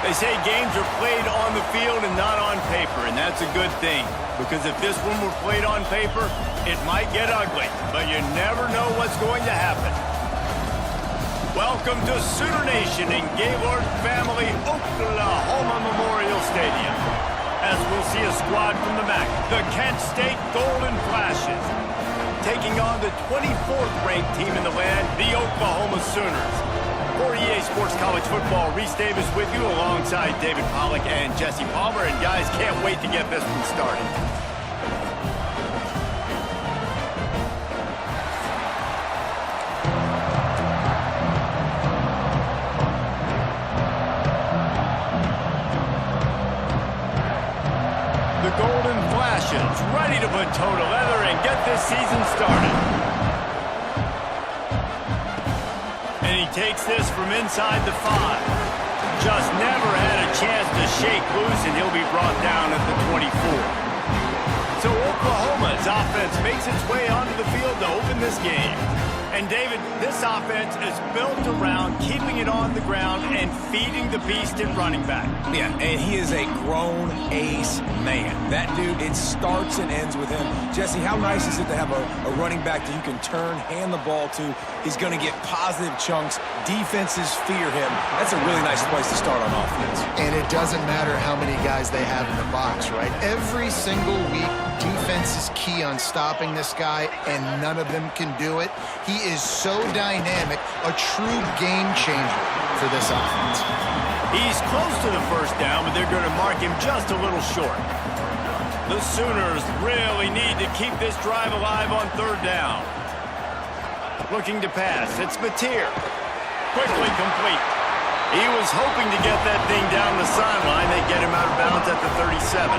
They say games are played on the field and not on paper, and that's a good thing. Because if this one were played on paper, it might get ugly, but you never know what's going to happen. Welcome to Sooner Nation in Gaylord Family Oklahoma Memorial Stadium. As we'll see a squad from the MAC, the Kent State Golden Flashes, taking on the 24th ranked team in the land, the Oklahoma Sooners. For EA Sports College Football, Reese Davis with you alongside David Pollack and Jesse Palmer. And guys, can't wait to get this one started. The Golden Flashes ready to put toe to leather and get this season started. And he takes this from inside the 5. Just never had a chance to shake loose, and he'll be brought down at the 24. So Oklahoma's offense makes its way onto the field to open this game. And David, this offense is built around keeping it on the ground and feeding the beast at running back. Yeah, and he is a grown ace man. That dude, it starts and ends with him. Jesse, how nice is it to have a running back that you can turn, hand the ball to? He's going to get positive chunks. Defenses fear him. That's a really nice place to start on offense. And it doesn't matter how many guys they have in the box, right? Every single week, defense is key on stopping this guy, and none of them can do it. He is so dynamic, a true game changer for this offense. He's close to the first down, but they're going to mark him just a little short. The Sooners really need to keep this drive alive on third down. Looking to pass. It's Mateer. Quickly complete. He was hoping to get that thing down the sideline. They get him out of bounds at the 37.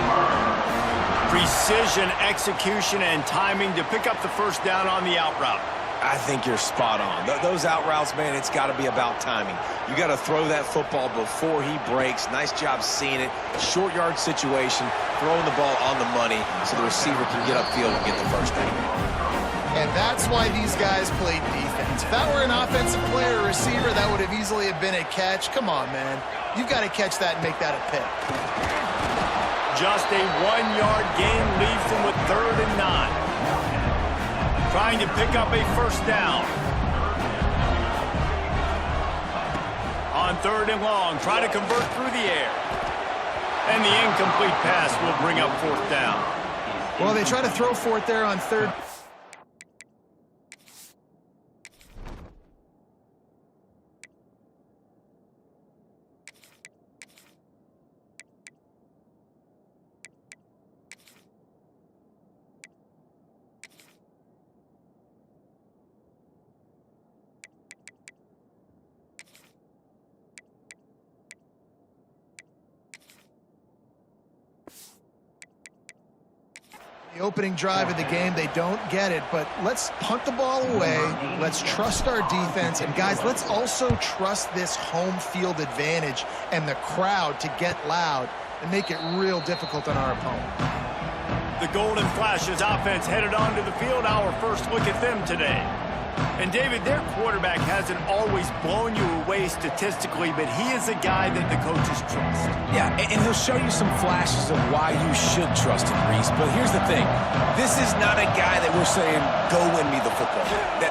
Precision, execution, and timing to pick up the first down on the out route. I think you're spot on. Those out routes, man, it's got to be about timing. You got to throw that football before he breaks. Nice job seeing it. Short yard situation, throwing the ball on the money so the receiver can get upfield and get the first down. And that's why these guys played defense. If that were an offensive player or receiver, that would have easily have been a catch. Come on, man. You've got to catch that and make that a pick. Just a 1-yard gain leaves them with 3rd and 9. Trying to pick up a first down. On 3rd and long, try to convert through the air. And the incomplete pass will bring up 4th down. Well, they try to throw for it there on 3rd. The opening drive of the game, they don't get it, but let's punt the ball away. Let's trust our defense. And, guys, let's also trust this home field advantage and the crowd to get loud and make it real difficult on our opponent. The Golden Flashes offense headed onto the field. Our first look at them today. And, David, their quarterback hasn't always blown you away statistically, but he is a guy that the coaches trust. Yeah, and he'll show you some flashes of why you should trust him, Reese. But here's the thing. This is not a guy that we're saying, go win me the football.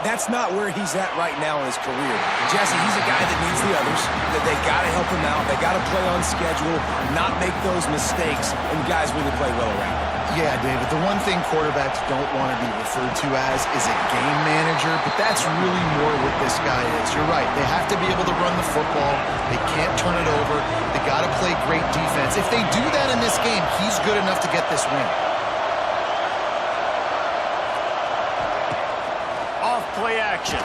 That's not where he's at right now in his career. Jesse, he's a guy that needs the others. That they got to help him out. They got to play on schedule, not make those mistakes, and guys really play well around him. Yeah, David, the one thing quarterbacks don't want to be referred to as is a game manager, but that's really more what this guy is. You're right. They have to be able to run the football. They can't turn it over. They got to play great defense. If they do that in this game, he's good enough to get this win. Off play action.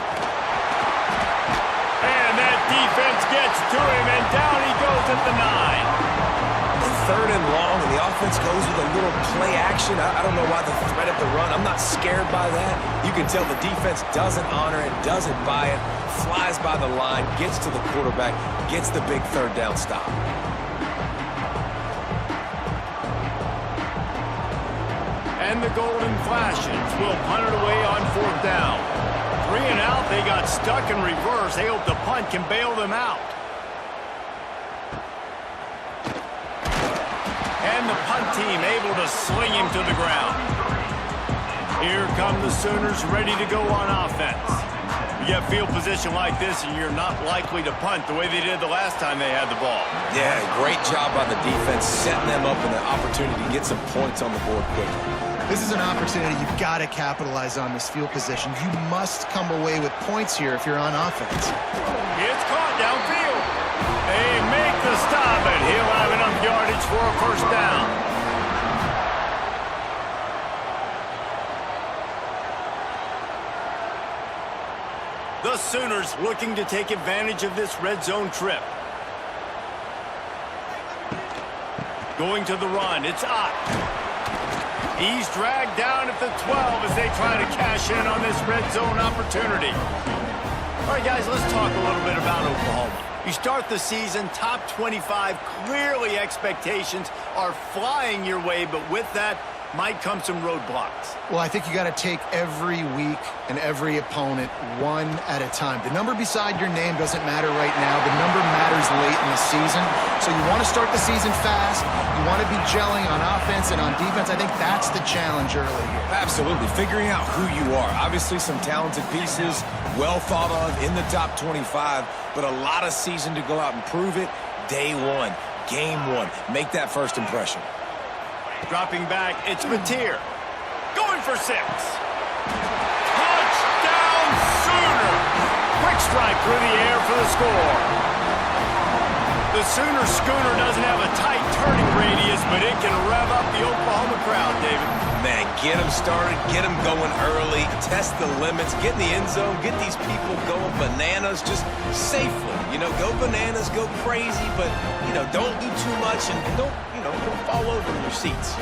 And that defense gets to him, and down he goes at the 9. 3rd and long, and the offense goes with a little play action. I don't know why the threat of the run. I'm not scared by that. You can tell the defense doesn't honor it, doesn't buy it, flies by the line, gets to the quarterback, gets the big 3rd down stop. And the Golden Flashes will punt it away on 4th down. 3 and out, they got stuck in reverse. They hope the punt can bail them out. And the punt team able to sling him to the ground. Here come the Sooners ready to go on offense. You get field position like this and you're not likely to punt the way they did the last time they had the ball. Yeah, great job by the defense, setting them up with an opportunity to get some points on the board quickly. This is an opportunity. You've got to capitalize on this field position. You must come away with points here if you're on offense. It's caught downfield. They make the stop, and he'll have enough yardage for a first down. The Sooners looking to take advantage of this red zone trip. Going to the run, it's Ott. He's dragged down at the 12 as they try to cash in on this red zone opportunity. All right, guys, let's talk a little bit about Oklahoma. You start the season, top 25, clearly expectations are flying your way, but with that might come some roadblocks. Well, I think you got to take every week and every opponent one at a time. The number beside your name doesn't matter right now. The number matters late in the season. So you want to start the season fast. You want to be gelling on offense and on defense. I think that's the challenge early here. Absolutely. Figuring out who you are. Obviously some talented pieces, well thought of in the top 25, but a lot of season to go out and prove it. Day one, game one. Make that first impression. Dropping back, it's Mateer. Going for 6. Touchdown Sooner! Quick strike through the air for the score. The Sooner schooner doesn't have a tight turning radius, but it can rev up the Oklahoma crowd, David. Man, get them started, get them going early, test the limits, get in the end zone, get these people going bananas just safely. You know, go bananas, go crazy, but, you know, don't do too much and don't fall over in your seats.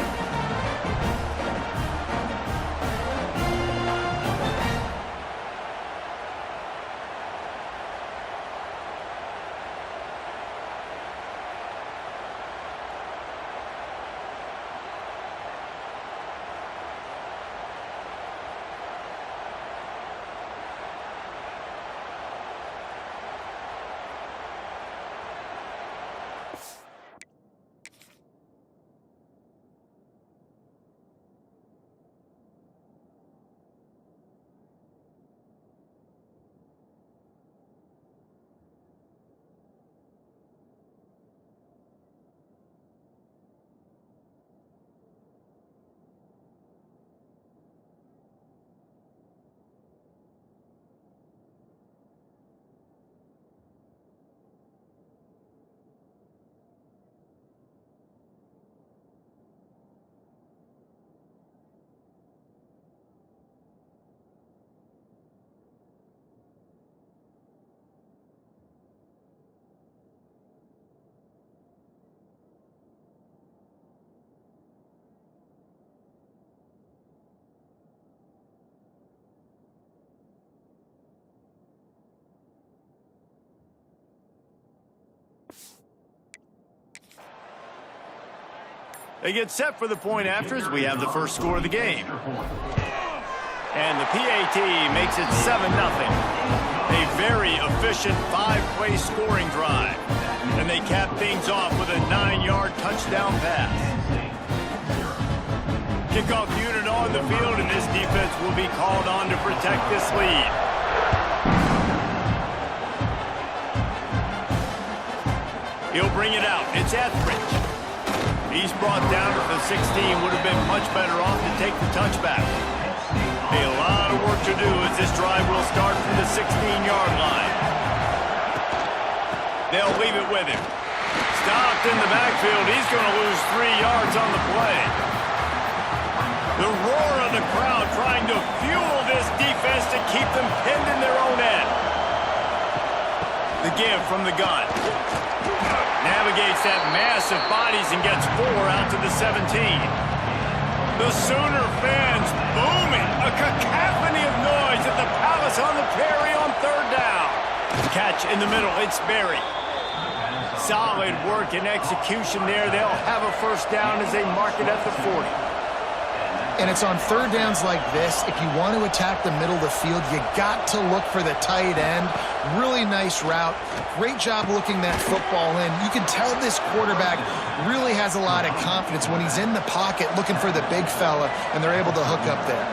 They get set for the point after as we have the first score of the game. And the PAT makes it 7-0. A very efficient 5-play scoring drive. And they cap things off with a 9-yard touchdown pass. Kickoff unit on the field, and this defense will be called on to protect this lead. He'll bring it out. It's Etheridge. He's brought down at the 16. Would have been much better off to take the touchback. A lot of work to do as this drive will start from the 16-yard line. They'll leave it with him. Stopped in the backfield. He's going to lose 3 yards on the play. The roar of the crowd trying to fuel this defense to keep them pinned in their own end. The give from the gun. Navigates that mass of bodies and gets 4 out to the 17. The Sooner fans booming. A cacophony of noise at the Palace on the Prairie on 3rd down. Catch in the middle. It's Berry. Solid work and execution there. They'll have a first down as they mark it at the 40. And it's on third downs like this. If you want to attack the middle of the field, you got to look for the tight end. Really nice route. Great job looking that football in. You can tell this quarterback really has a lot of confidence when he's in the pocket looking for the big fella, and they're able to hook up there.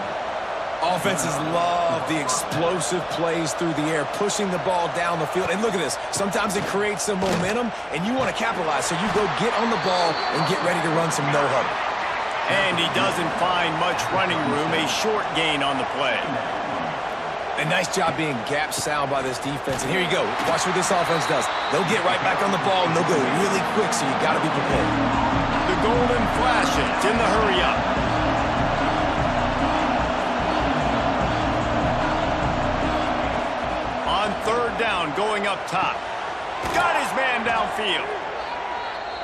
Offenses love the explosive plays through the air, pushing the ball down the field. And look at this. Sometimes it creates some momentum, and you want to capitalize. So you go get on the ball and get ready to run some no-huddle. And he doesn't find much running room, a short gain on the play. A nice job being gap sound by this defense. And here you go. Watch what this offense does. They'll get right back on the ball, and they'll go really quick, so you got to be prepared. The golden flashes in the hurry up. On third down, going up top. Got his man downfield.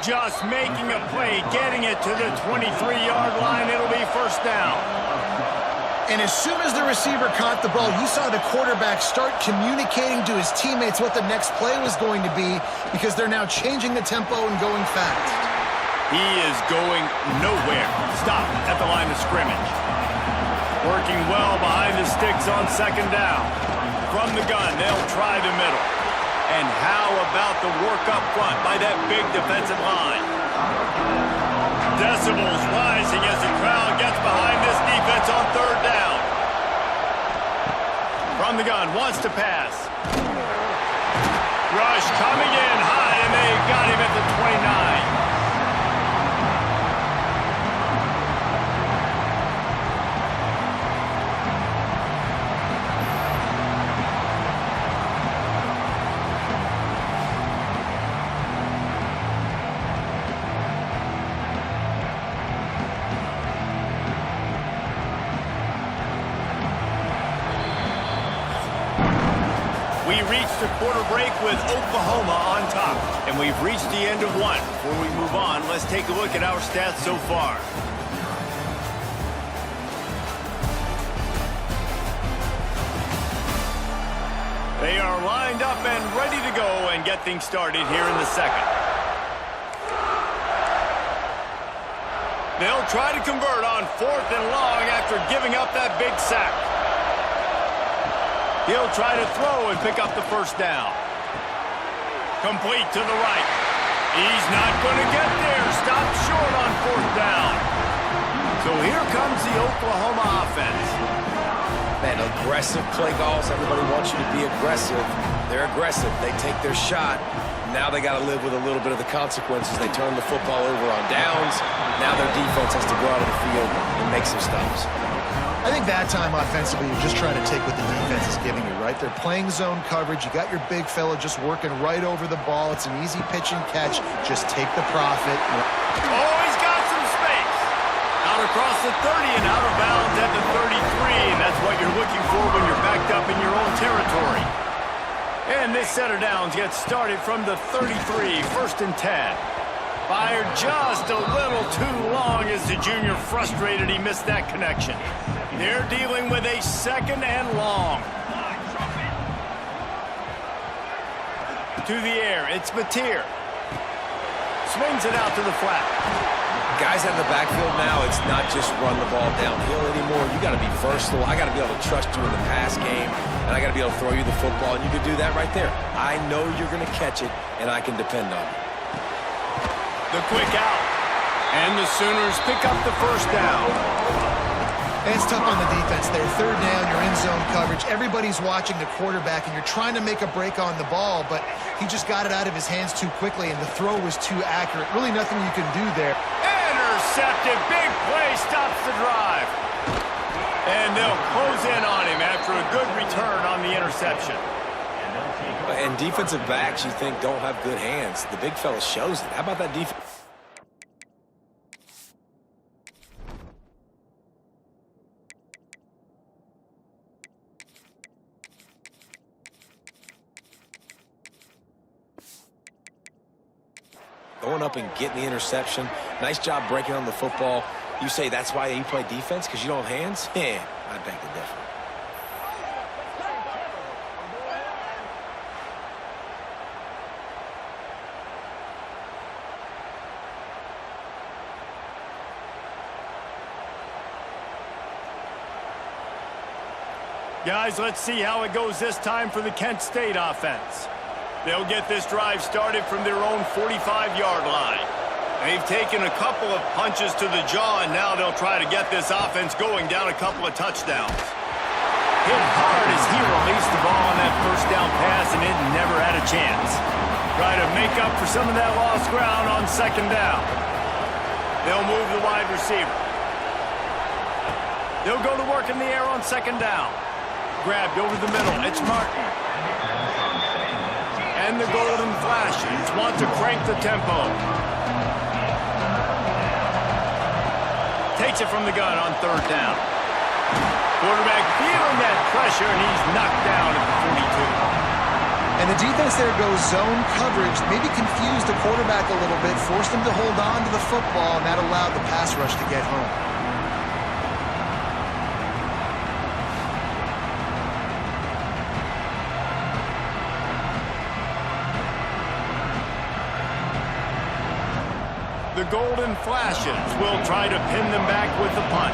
Just making a play, getting it to the 23-yard line. It'll be first down. And as soon as the receiver caught the ball, you saw the quarterback start communicating to his teammates what the next play was going to be, because they're now changing the tempo and going fast. He is going nowhere. Stop at the line of scrimmage. Working well behind the sticks on second down. From the gun, they'll try the middle. And how about the work up front by that big defensive line? Decibels rising as the crowd gets behind this defense on third down. From the gun, wants to pass. Rush coming in high, and they got him at the 29. We reached the quarter break with Oklahoma on top, and we've reached the end of one. Before we move on, let's take a look at our stats so far. They are lined up and ready to go and get things started here in the second. They'll try to convert on fourth and long after giving up that big sack. He'll try to throw and pick up the first down. Complete to the right. He's not going to get there. Stopped short on fourth down. So here comes the Oklahoma offense. Man, aggressive play calls. Everybody wants you to be aggressive. They're aggressive. They take their shot. Now they got to live with a little bit of the consequences. They turn the football over on downs. Now their defense has to go out of the field and make some stops. I think that time offensively, you're just trying to take what the defense is giving you, right? They're playing zone coverage. You got your big fella just working right over the ball. It's an easy pitch and catch. Just take the profit. Oh, he's got some space. Out across the 30 and out of bounds at the 33. And that's what you're looking for when you're backed up in your own territory. And this set of downs gets started from the 33, first and 10. Fired just a little too long as the junior frustrated he missed that connection. They're dealing with a second and long. To the air, it's Mateer. Swings it out to the flat. Guys out of the backfield now, it's not just run the ball downhill anymore. You got to be versatile. I got to be able to trust you in the pass game, and I got to be able to throw you the football, and you can do that right there. I know you're going to catch it, and I can depend on you. The quick out. And the Sooners pick up the first down. It's tough on the defense there. Third down, you're in zone coverage. Everybody's watching the quarterback, and you're trying to make a break on the ball, but he just got it out of his hands too quickly, and the throw was too accurate. Really nothing you can do there. Intercepted. Big play stops the drive. And they'll close in on him after a good return on the interception. And defensive backs, you think, don't have good hands. The big fella shows it. How about that defense? Going up and getting the interception. Nice job breaking on the football. You say that's why you play defense, because you don't have hands? Yeah, I beg to differ. Guys, let's see how it goes this time for the Kent State offense. They'll get this drive started from their own 45-yard line. They've taken a couple of punches to the jaw, and now they'll try to get this offense going down a couple of touchdowns. Hit hard as he released the ball on that first down pass, and it never had a chance. Try to make up for some of that lost ground on second down. They'll move the wide receiver. They'll go to work in the air on second down. Grabbed over the middle. It's Martin. And the Golden Flashes want to crank the tempo. Takes it from the gun on third down. Quarterback feeling that pressure, and he's knocked down at the 42. And the defense there goes zone coverage, maybe confused the quarterback a little bit, forced him to hold on to the football, and that allowed the pass rush to get home. The Golden Flashes will try to pin them back with the punt.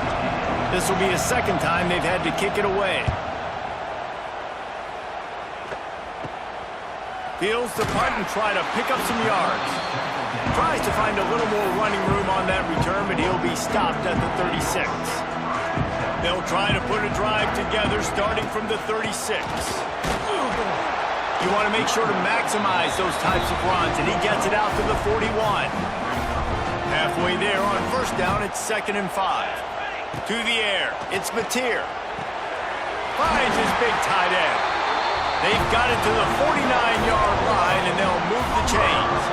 This will be a second time they've had to kick it away. Fields the punt and try to pick up some yards. Tries to find a little more running room on that return, but he'll be stopped at the 36. They'll try to put a drive together starting from the 36. You want to make sure to maximize those types of runs, and he gets it out to the 41. Halfway there on first down, it's 2nd and 5. To the air, it's Mateer. Finds his big tight end. They've got it to the 49-yard line, and they'll move the chains.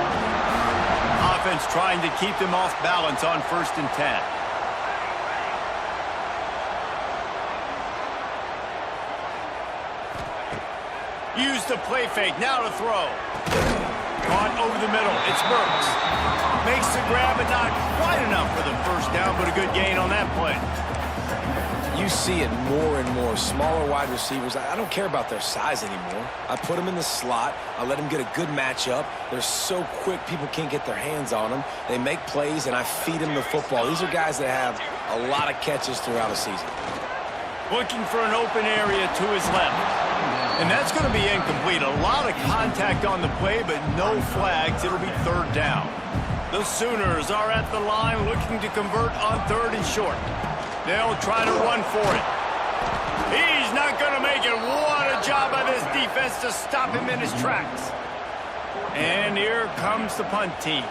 Offense trying to keep them off balance on 1st and 10. Use the play fake, now to throw. Caught over the middle, it's Burks. Makes the grab, but not quite enough for the first down, but a good gain on that play. You see it more and more. Smaller wide receivers, I don't care about their size anymore. I put them in the slot. I let them get a good matchup. They're so quick, people can't get their hands on them. They make plays, and I feed them the football. These are guys that have a lot of catches throughout a season. Looking for an open area to his left. And that's going to be incomplete. A lot of contact on the play, but no flags. It'll be 3rd down. The Sooners are at the line looking to convert on 3rd and short. They'll try to run for it. He's not going to make it. What a job by this defense to stop him in his tracks. And here comes the punt team.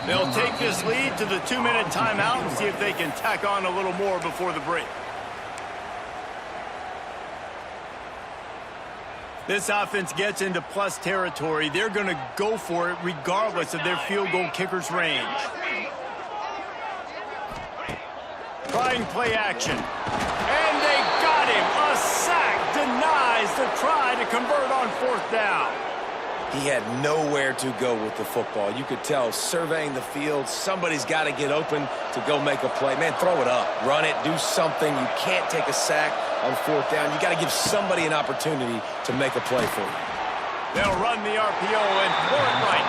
They'll take this lead to the 2-minute timeout and see if they can tack on a little more before the break. This offense gets into plus territory. They're going to go for it regardless of their field goal kicker's range. Trying play action. And they got him. A sack denies the try to convert on 4th down. He had nowhere to go with the football. You could tell, surveying the field, somebody's got to get open to go make a play. Man, throw it up. Run it. Do something. You can't take a sack on 4th down. You got to give somebody an opportunity to make a play for you. They'll run the RPO and throw it right.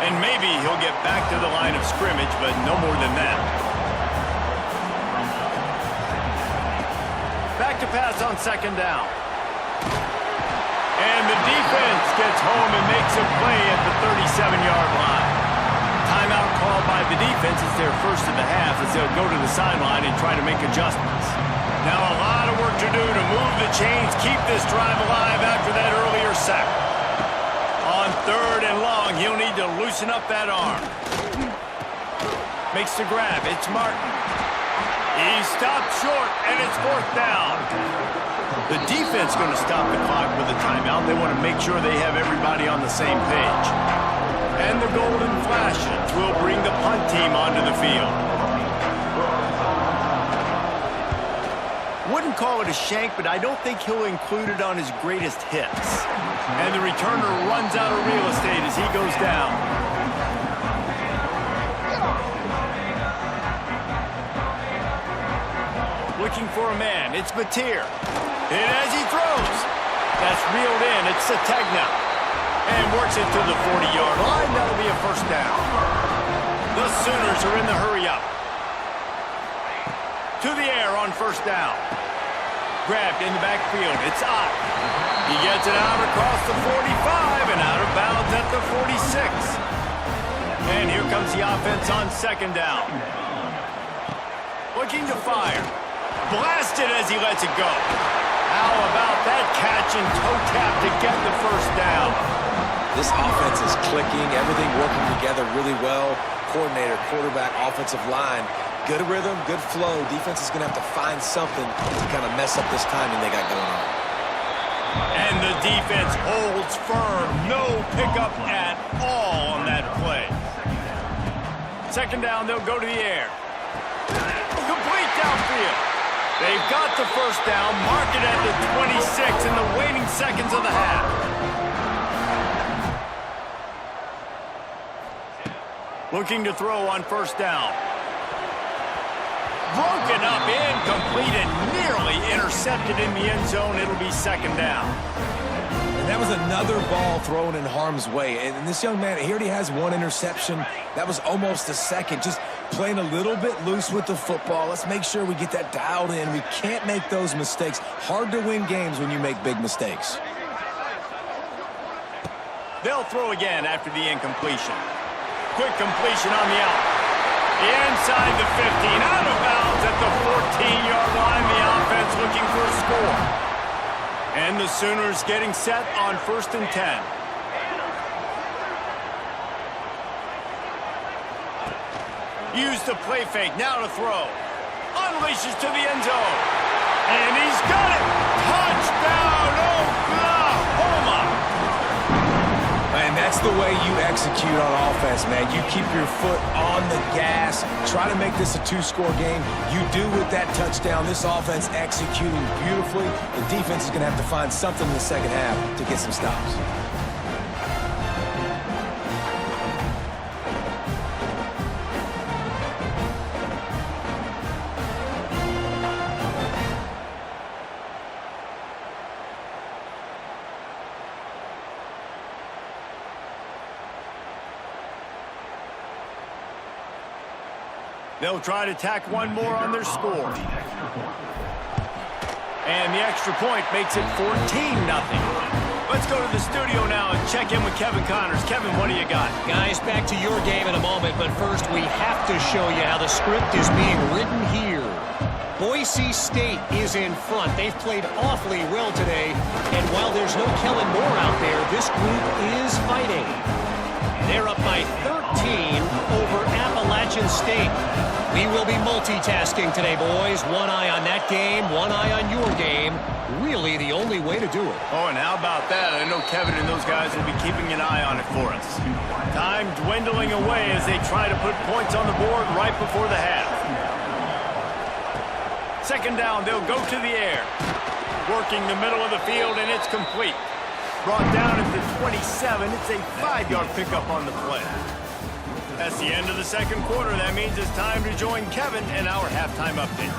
And maybe he'll get back to the line of scrimmage, but no more than that. Back to pass on 2nd down. And the defense gets home and makes a play at the 37-yard line. Timeout called by the defense. It's their first of the half as they'll go to the sideline and try to make adjustments. Now a lot of work to do to move the chains, keep this drive alive after that earlier sack. On 3rd and long, he'll need to loosen up that arm. Makes the grab. It's Martin. He stopped short, and it's 4th down. The defense going to stop the clock with a timeout. They want to make sure they have everybody on the same page. And the Golden Flashes will bring the punt team onto the field. Wouldn't call it a shank, but I don't think he'll include it on his greatest hits. And the returner runs out of real estate as he goes down. Looking for a man. It's Mateer. And as he throws, that's reeled in. It's Sategna. And works it to the 40-yard line. That'll be a first down. The Sooners are in the hurry-up. To the air on first down. grabbed in the backfield. It's Ott. He gets it out across the 45 and out of bounds at the 46. And here comes the offense on second down. Looking to fire. Blasted as he lets it go. How about that catch and toe tap to get the first down? This offense is clicking, everything working together really well. Coordinator, quarterback, offensive line. Good rhythm, good flow. Defense is going to have to find something to kind of mess up this timing they got going on. And the defense holds firm. No pickup at all on that play. Second down, they'll go to the air. Complete downfield. They've got the first down, mark it at the 26 in the waning seconds of the half. Looking to throw on first down. Broken up, incomplete, and nearly intercepted in the end zone. It'll be second down. And that was another ball thrown in harm's way. And this young man, he already has one interception. That was almost a second. Just playing a little bit loose with the football. Let's make sure we get that dialed in. We can't make those mistakes. Hard to win games when you make big mistakes. They'll throw again after the incompletion. Quick completion on the out. Inside the 15, out of bounds at the 14-yard line. The offense looking for a score. And the Sooners getting set on 1st and 10. Use the play fake, now to throw. Unleashes to the end zone. And he's got it! Touchdown, Oklahoma! And that's the way you execute on offense, man. You keep your foot on the gas. Try to make this a two-score game. You do with that touchdown. This offense executing beautifully. The defense is going to have to find something in the second half to get some stops. They'll try to tack one more on their score. And the extra point makes it 14-0. Let's go to the studio now and check in with Kevin Connors. Kevin, what do you got? Guys, back to your game in a moment, but first we have to show you how the script is being written here. Boise State is in front. They've played awfully well today, and while there's no Kellen Moore out there, this group is fighting. They're up by 13 over Appalachian State. We will be multitasking today, boys. One eye on that game, one eye on your game. Really the only way to do it. Oh, and how about that? I know Kevin and those guys will be keeping an eye on it for us. Time dwindling away as they try to put points on the board right before the half. Second down, they'll go to the air. Working the middle of the field, and it's complete. Brought down at the 27. It's a 5-yard pickup on the play. That's the end of the second quarter. That means it's time to join Kevin in our halftime update.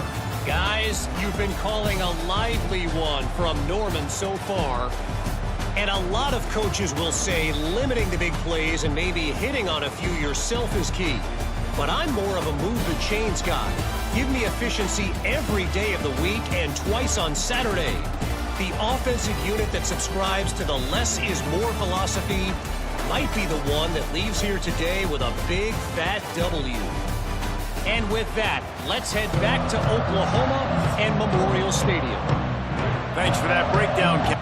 Guys, you've been calling a lively one from Norman so far. And a lot of coaches will say limiting the big plays and maybe hitting on a few yourself is key. But I'm more of a move the chains guy. Give me efficiency every day of the week and twice on Saturday. The offensive unit that subscribes to the less is more philosophy might be the one that leaves here today with a big fat W. And with that, let's head back to Oklahoma and Memorial Stadium. Thanks for that breakdown, Kevin.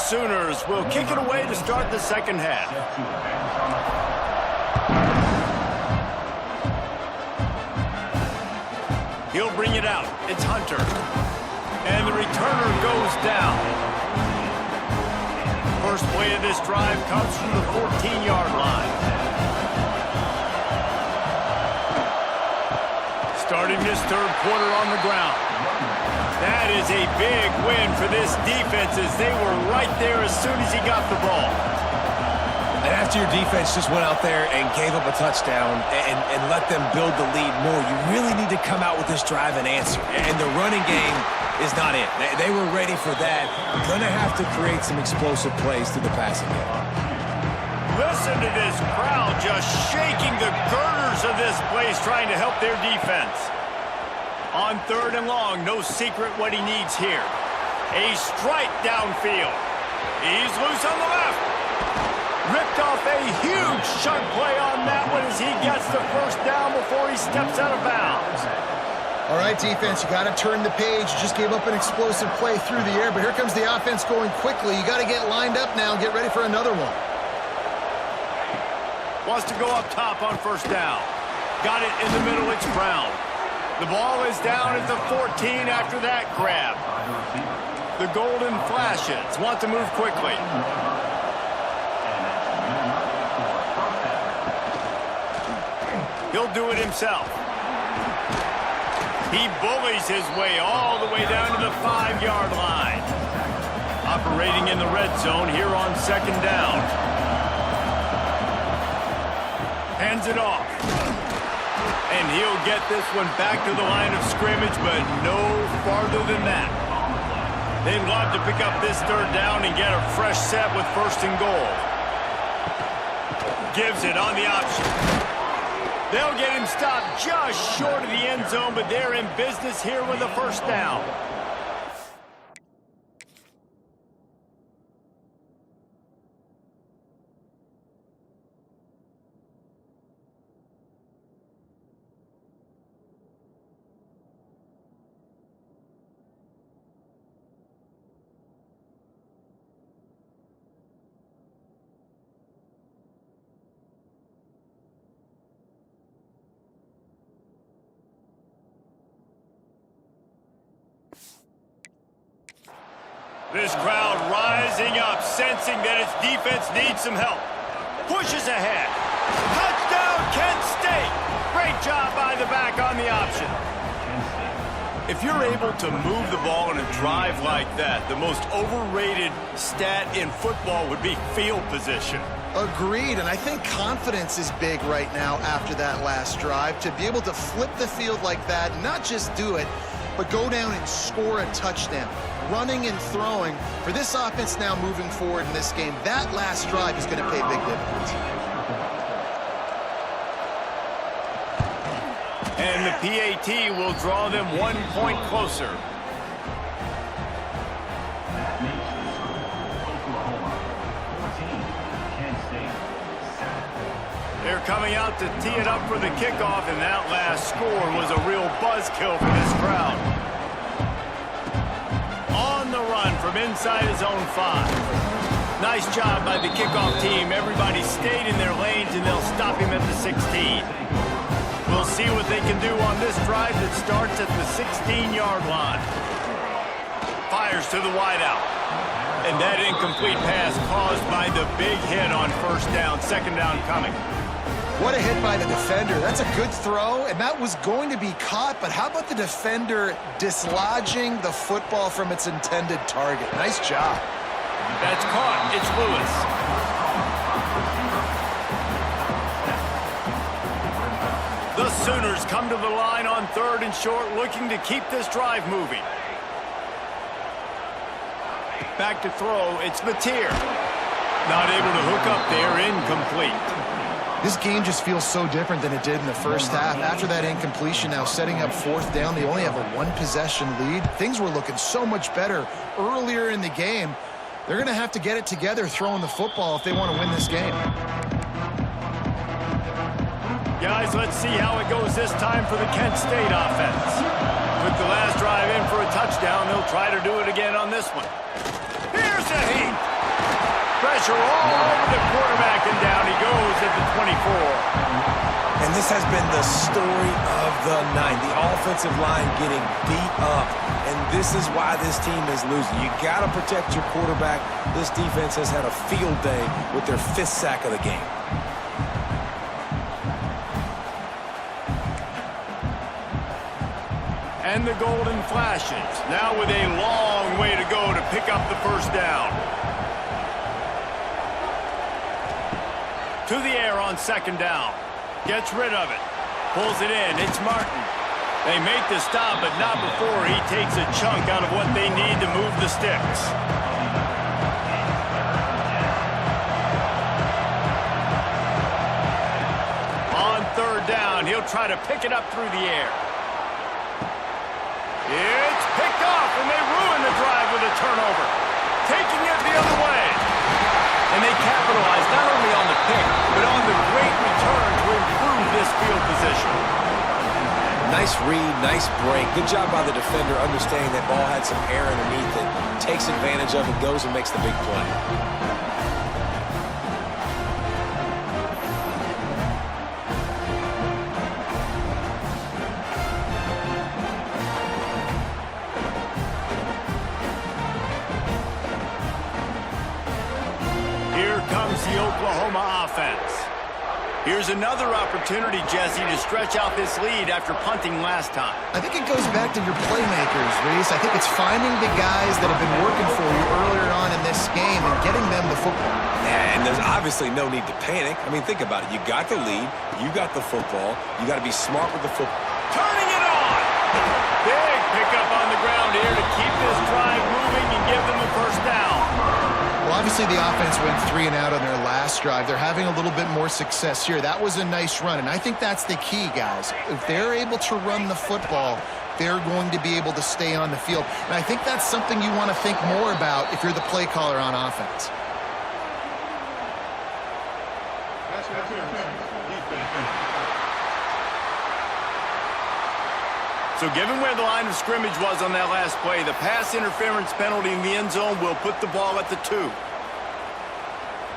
Sooners will kick it away to start the second half. He'll bring it out. It's Hunter. And the returner goes down. First play of this drive comes from the 14-yard line. Starting this third quarter on the ground. That is a big win for this defense as they were right there as soon as he got the ball. And after your defense just went out there and gave up a touchdown and let them build the lead more, you really need to come out with this drive and answer. And the running game is not it. They were ready for that. Going to have to create some explosive plays through the passing game. Listen to this crowd just shaking the girders of this place trying to help their defense. On third and long, no secret what he needs here. A strike downfield. He's loose on the left. Ripped off a huge chunk play on that one as he gets the first down before he steps out of bounds. All right, defense, you got to turn the page. You just gave up an explosive play through the air, but here comes the offense going quickly. You got to get lined up now and get ready for another one. Wants to go up top on first down. Got it in the middle, it's Brown. The ball is down at the 14 after that grab. The Golden Flashes want to move quickly. He'll do it himself. He bullies his way all the way down to the 5-yard line. Operating in the red zone here on second down. Hands it off. And he'll get this one back to the line of scrimmage, but no farther than that. They'd love to pick up this third down and get a fresh set with first and goal. Gives it on the option. They'll get him stopped just short of the end zone, but they're in business here with a first down. This crowd rising up, sensing that its defense needs some help. Pushes ahead. Touchdown, Kent State! Great job by the back on the option. If you're able to move the ball in a drive like that, the most overrated stat in football would be field position. Agreed, and I think confidence is big right now after that last drive. To be able to flip the field like that, not just do it, but go down and score a touchdown. Running and throwing. For this offense now moving forward in this game, that last drive is going to pay big dividends. And the PAT will draw them 1 point closer. They're coming out to tee it up for the kickoff, and that last score was a real buzzkill for this crowd. On the run from inside his own 5. Nice job by the kickoff team. Everybody stayed in their lanes, and they'll stop him at the 16. We'll see what they can do on this drive that starts at the 16-yard line. Fires to the wideout. And that incomplete pass caused by the big hit on first down, second down coming. What a hit by the defender. That's a good throw, and that was going to be caught, but how about the defender dislodging the football from its intended target? Nice job. That's caught. It's Lewis. The Sooners come to the line on third and short, looking to keep this drive moving. Back to throw. It's Mateer. Not able to hook up there. Incomplete. This game just feels so different than it did in the first half. After that incompletion, now setting up fourth down, they only have a 1-possession lead. Things were looking so much better earlier in the game. They're going to have to get it together throwing the football if they want to win this game. Guys, let's see how it goes this time for the Kent State offense. With the last drive in for a touchdown, they'll try to do it again on this one. Here's a heat. Pressure all over the quarterback, and down he goes at the 24. And this has been the story of the night. The offensive line getting beat up. And this is why this team is losing. You got to protect your quarterback. This defense has had a field day with their 5th sack of the game. And the golden flashes. Now with a long way to go to pick up the first down. To the air on second down. Gets rid of it. Pulls it in. It's Martin. They make the stop, but not before he takes a chunk out of what they need to move the sticks. On third down, he'll try to pick it up through the air. It's picked off, and they ruin the drive with a turnover. Taking it the other way. And they capitalize not only on the pick, but on the great return to improve this field position. Nice read, nice break. Good job by the defender understanding that ball had some air underneath it. Takes advantage of it, goes and makes the big play. Here comes the Oklahoma offense. Here's another opportunity, Jesse, to stretch out this lead after punting last time. I think it goes back to your playmakers, Reese. I think it's finding the guys that have been working for you earlier on in this game and getting them the football. Yeah, and there's obviously no need to panic. I mean, think about it. You got the lead. You got the football. You got to be smart with the football. Turning it on! Big pickup on the ground here to keep this drive moving and give them the first down. Well, obviously the offense went 3 and out on their last drive. They're having a little bit more success here. That was a nice run, and I think that's the key, guys. If they're able to run the football, they're going to be able to stay on the field. And I think that's something you want to think more about if you're the play caller on offense. So given where the line of scrimmage was on that last play, the pass interference penalty in the end zone will put the ball at the 2.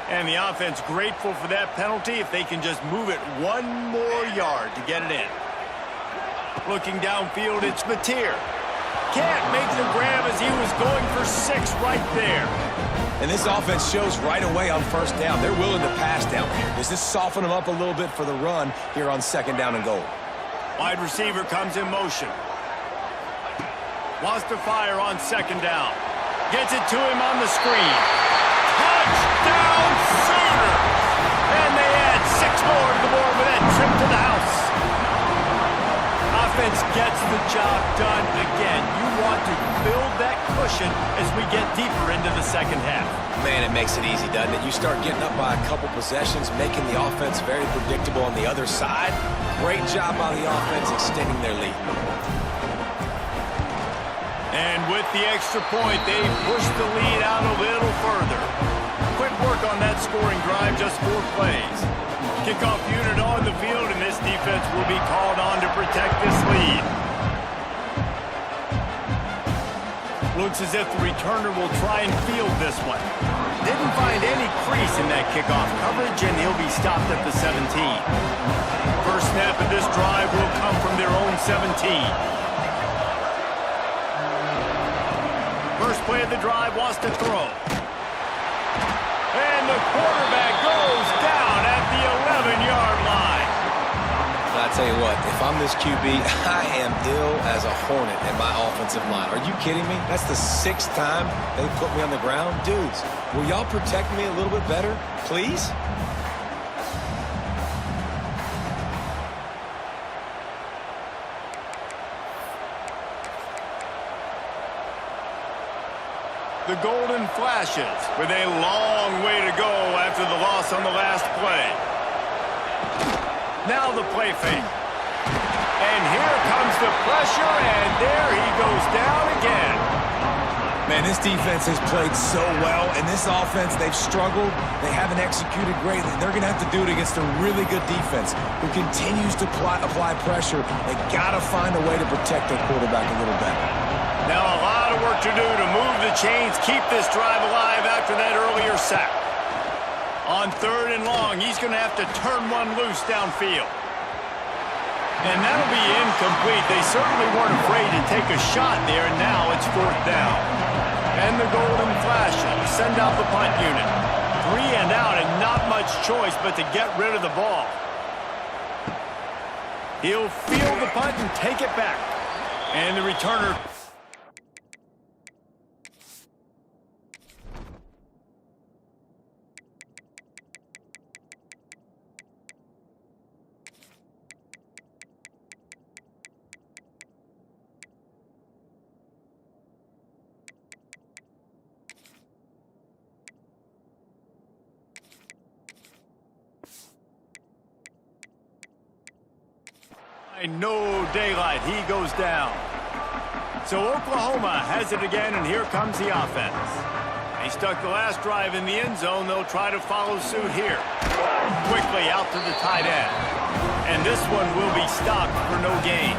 And the offense grateful for that penalty if they can just move it 1 more yard to get it in. Looking downfield, it's Mateer. Can't make the grab as he was going for 6 right there. And this offense shows right away on first down. They're willing to pass down here. Does this soften them up a little bit for the run here on second down and goal? Wide receiver comes in motion. Wants to fire on second down. Gets it to him on the screen. Touchdown Sooners! And they add 6 more to the board with that trip to the house. Offense gets the job done again. You want to build that cushion as we get deeper into the second half. Man, it makes it easy, doesn't it? You start getting up by a couple possessions, making the offense very predictable on the other side. Great job by the offense extending their lead. And with the extra point, they push the lead out a little further. Quick work on that scoring drive, just 4 plays. Kickoff unit on the field, and this defense will be called on to protect this lead. Looks as if the returner will try and field this one. Didn't find any crease in that kickoff coverage, and he'll be stopped at the 17. First snap of this drive will come from their own 17. First play of the drive wants to throw. And the quarterback goes down at the 11-yard line. I'll tell you what, if I'm this QB, I am ill as a hornet in my offensive line. Are you kidding me? That's the 6th time they put me on the ground. Dudes, will y'all protect me a little bit better, please? The Golden Flashes with a long way to go after the loss on the last play. Now the play fake. And here comes the pressure, and there he goes down again. Man, this defense has played so well, and this offense, they've struggled. They haven't executed greatly. They're going to have to do it against a really good defense who continues to apply pressure. They got to find a way to protect their quarterback a little better. Now a lot of work to do to move the chains, keep this drive alive after that earlier sack. On 3rd and long, he's going to have to turn one loose downfield. And that'll be incomplete. They certainly weren't afraid to take a shot there, and now it's 4th down. And the Golden Flashes send out the punt unit. 3 and out, and not much choice but to get rid of the ball. He'll field the punt and take it back. And the returner... No daylight. He goes down. So Oklahoma has it again, and here comes the offense. They stuck the last drive in the end zone. They'll try to follow suit here. Quickly out to the tight end. And this one will be stopped for no gain.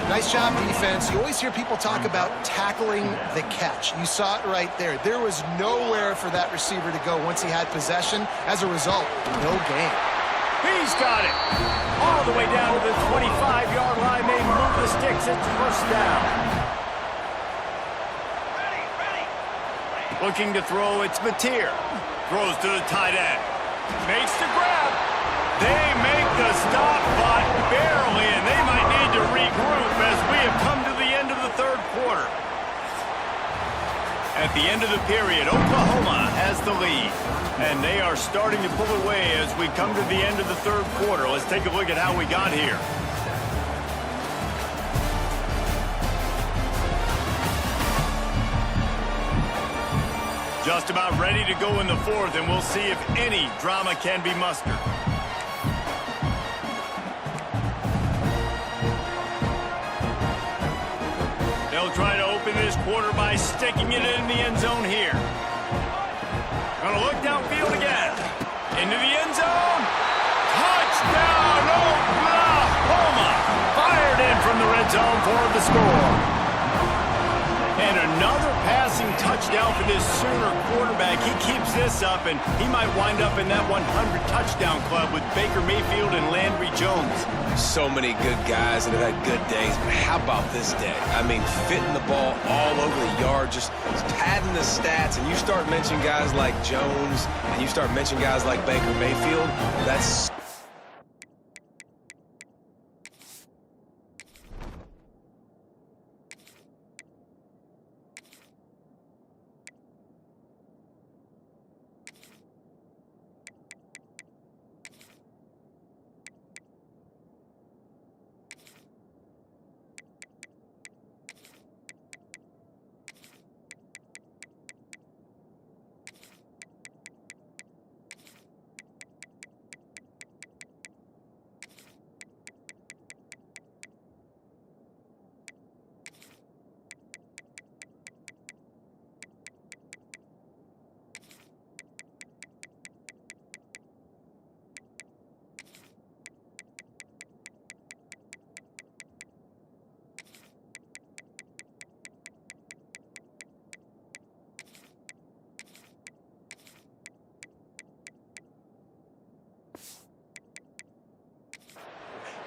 Nice job, defense. You always hear people talk about tackling the catch. You saw it right there. There was nowhere for that receiver to go once he had possession. As a result, no gain. He's got it. All the way down to the 25-yard line. They move the sticks. It's 1st down. Looking to throw. It's Mateer. Throws to the tight end. Makes the grab. They make the stop, but barely, and they might need to regroup as we have come to the end of the 3rd quarter. At the end of the period, Oklahoma has the lead. And they are starting to pull away as we come to the end of the 3rd quarter. Let's take a look at how we got here. Just about ready to go in the 4th, and we'll see if any drama can be mustered. They'll try to open this quarter by sticking it in the end zone here. Gonna look downfield again. Into the end zone. Touchdown, Oklahoma! Fired in from the red zone for the score. And another passing touchdown for this Sooner quarterback. He keeps this up, and he might wind up in that 100 touchdown club with Baker Mayfield and Landry Jones. So many good guys that have had good days, but how about this day? I mean, fitting the ball all over the yard, just padding the stats, and you start mentioning guys like Jones, and you start mentioning guys like Baker Mayfield, that's...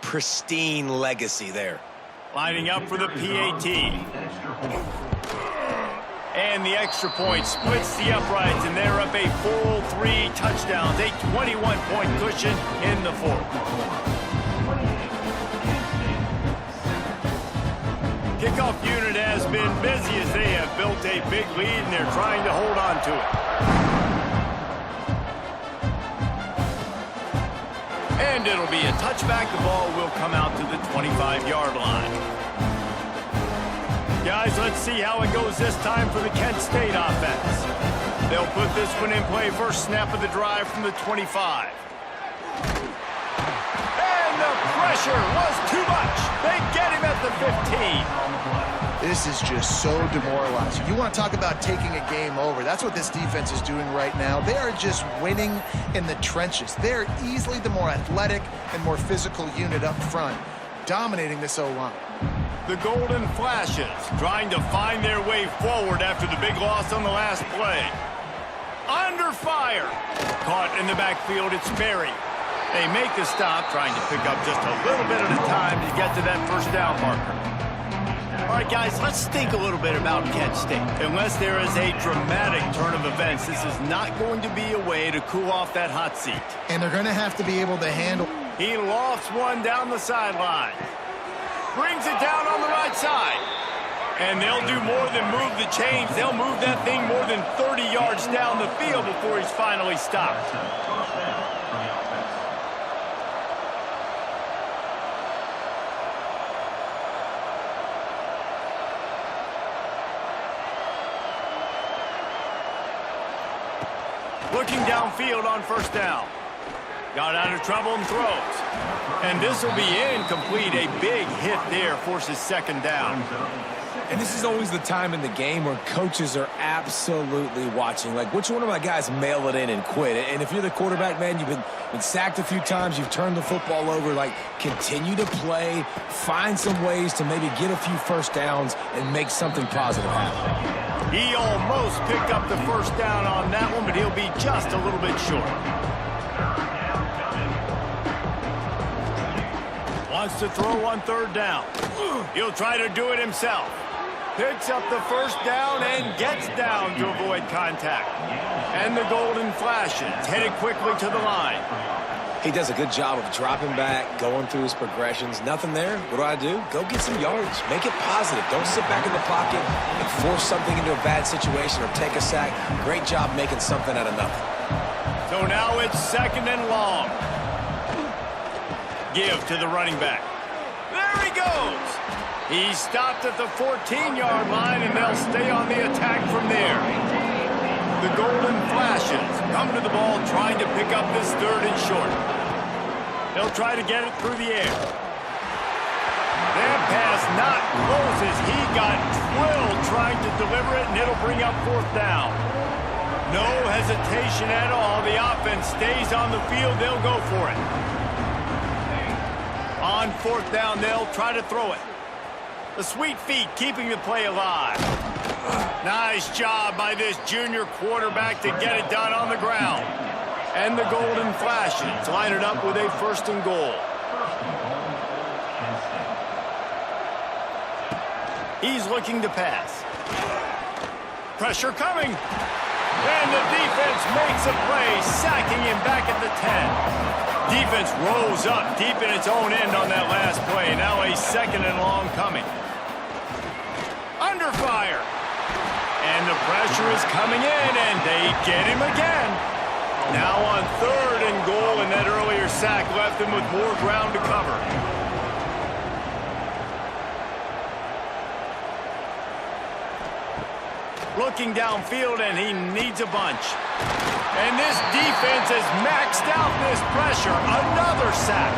pristine legacy there. Lining up for the PAT. And the extra point splits the uprights, and they're up a full 3 touchdowns, a 21-point cushion in the 4th. Kickoff unit has been busy as they have built a big lead, and they're trying to hold on to it. And it'll be a touchback. The ball will come out to the 25-yard line. Guys, let's see how it goes this time for the Kent State offense. They'll put this one in play. First snap of the drive from the 25. And the pressure was too much. They get him at the 15. This is just so demoralizing. You want to talk about taking a game over. That's what this defense is doing right now. They are just winning in the trenches. They're easily the more athletic and more physical unit up front, dominating this O-line. The Golden Flashes trying to find their way forward after the big loss on the last play. Under fire. Caught in the backfield, it's Berry. They make the stop, trying to pick up just a little bit at a time to get to that first down marker. All right, guys, let's think a little bit about Kent State. Unless there is a dramatic turn of events, this is not going to be a way to cool off that hot seat. And they're going to have to be able to handle. He lofts one down the sideline. Brings it down on the right side. And they'll do more than move the chains. They'll move that thing more than 30 yards down the field before he's finally stopped. Looking downfield on first down. Got out of trouble and throws. And this will be incomplete. A big hit there forces second down. And this is always the time in the game where coaches are absolutely watching. Like, which one of my guys mail it in and quit? And if you're the quarterback, man, you've been sacked a few times, you've turned the football over, like, continue to play, find some ways to maybe get a few first downs and make something positive happen. He almost picked up the first down on that one, but he'll be just a little bit short. Wants to throw on third down. He'll try to do it himself. Picks up the first down and gets down to avoid contact. And the golden flashes, headed quickly to the line. He does a good job of dropping back, going through his progressions. Nothing there. What do? Go get some yards. Make it positive. Don't sit back in the pocket and force something into a bad situation or take a sack. Great job making something out of nothing. So now it's second and long. Give to the running back. There he goes. He stopped at the 14-yard line, and they'll stay on the attack from there. The golden flashes come to the ball, trying to pick up this third and short. They'll try to get it through the air. That pass not closes. He got drilled trying to deliver it, and it'll bring up fourth down. No hesitation at all. The offense stays on the field. They'll go for it. On fourth down, they'll try to throw it. The sweet feet keeping the play alive. Nice job by this junior quarterback to get it done on the ground. And the golden flashes line it up with a first and goal. He's looking to pass. Pressure coming. And the defense makes a play, sacking him back at the 10. Defense rolls up deep in its own end on that last play. Now a second and long coming. Under fire. And the pressure is coming in, and they get him again. Now on third and goal, and that earlier sack left him with more ground to cover. Looking downfield, and he needs a bunch. And this defense has maxed out this pressure. Another sack.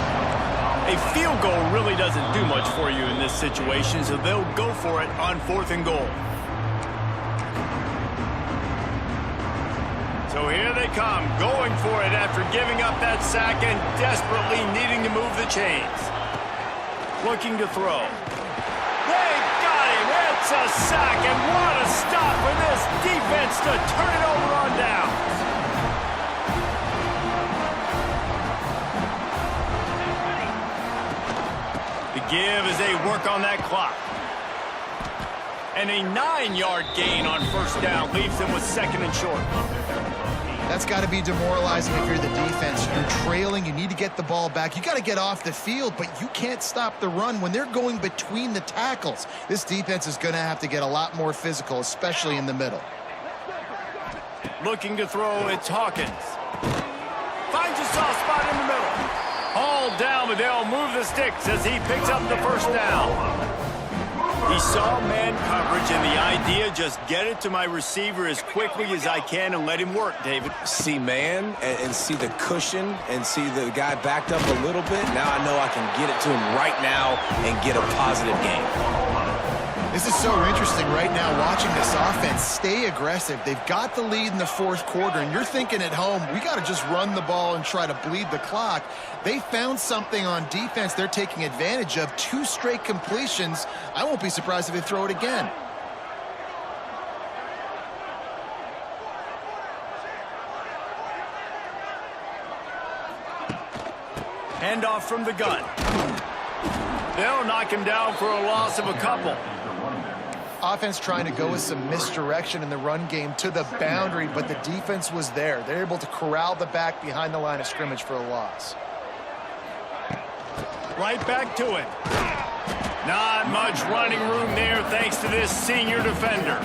A field goal really doesn't do much for you in this situation, so they'll go for it on fourth and goal. So here they come, going for it after giving up that sack and desperately needing to move the chains. Looking to throw. They got him. It's a sack, and what a stop for this defense to turn it over on downs. The give as they work on that clock. And a 9-yard gain on first down leaves them with second and short. That's got to be demoralizing if you're the defense. You're trailing. You need to get the ball back. You got to get off the field, but you can't stop the run when they're going between the tackles. This defense is going to have to get a lot more physical, especially in the middle. Looking to throw, it's Hawkins. Finds a soft spot in the middle. Hauled down, but they'll move the sticks as he picks up the first down. He saw man coverage, and the idea, just get it to my receiver as quickly as I can and let him work, David. See man and see the cushion and see the guy backed up a little bit. Now I know I can get it to him right now and get a positive gain. This is so interesting right now, watching this offense stay aggressive. They've got the lead in the fourth quarter, and you're thinking at home, we got to just run the ball and try to bleed the clock. They found something on defense they're taking advantage of. 2 straight completions. I won't be surprised if they throw it again. Handoff from the gun. They'll knock him down for a loss of a couple. Offense trying to go with some misdirection in the run game to the boundary, but the defense was there. They're able to corral the back behind the line of scrimmage for a loss. Right back to it. Not much running room there thanks to this senior defender.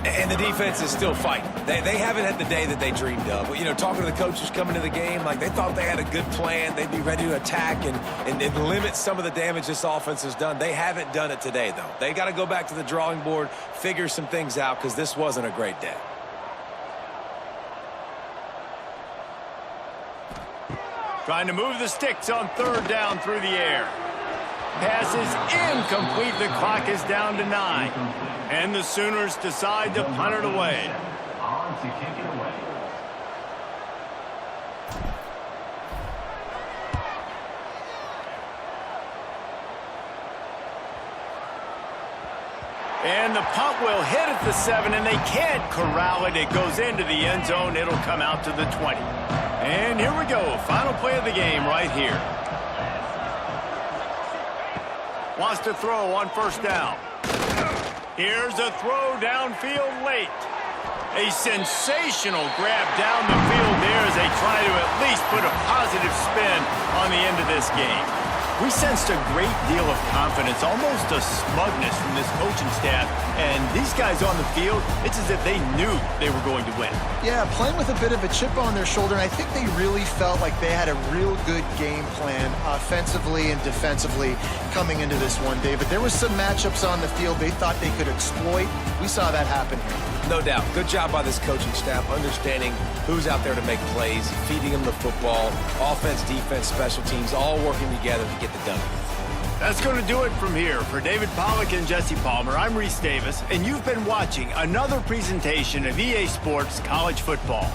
And the defense is still fighting. They haven't had the day that they dreamed of. You know, talking to the coaches coming to the game, like they thought they had a good plan. They'd be ready to attack and limit some of the damage this offense has done. They haven't done it today, though. They got to go back to the drawing board, figure some things out, because this wasn't a great day. Trying to move the sticks on third down through the air. Pass is incomplete. The clock is down to 9. And the Sooners decide to punt it away. And the punt will hit at the 7, and they can't corral it. It goes into the end zone. It'll come out to the 20. And here we go. Final play of the game right here. Wants to throw on first down. Here's a throw downfield late. A sensational grab down the field there as they try to at least put a positive spin on the end of this game. We sensed a great deal of confidence, almost a smugness from this coaching staff. And these guys on the field, it's as if they knew they were going to win. Yeah, playing with a bit of a chip on their shoulder, and I think they really felt like they had a real good game plan offensively and defensively coming into this one, David. There was some matchups on the field they thought they could exploit. We saw that happen here. No doubt. Good job by this coaching staff, understanding who's out there to make plays, feeding them the football, offense, defense, special teams, all working together to get the done. That's going to do it from here. For David Pollack and Jesse Palmer, I'm Reese Davis, and you've been watching another presentation of EA Sports College Football.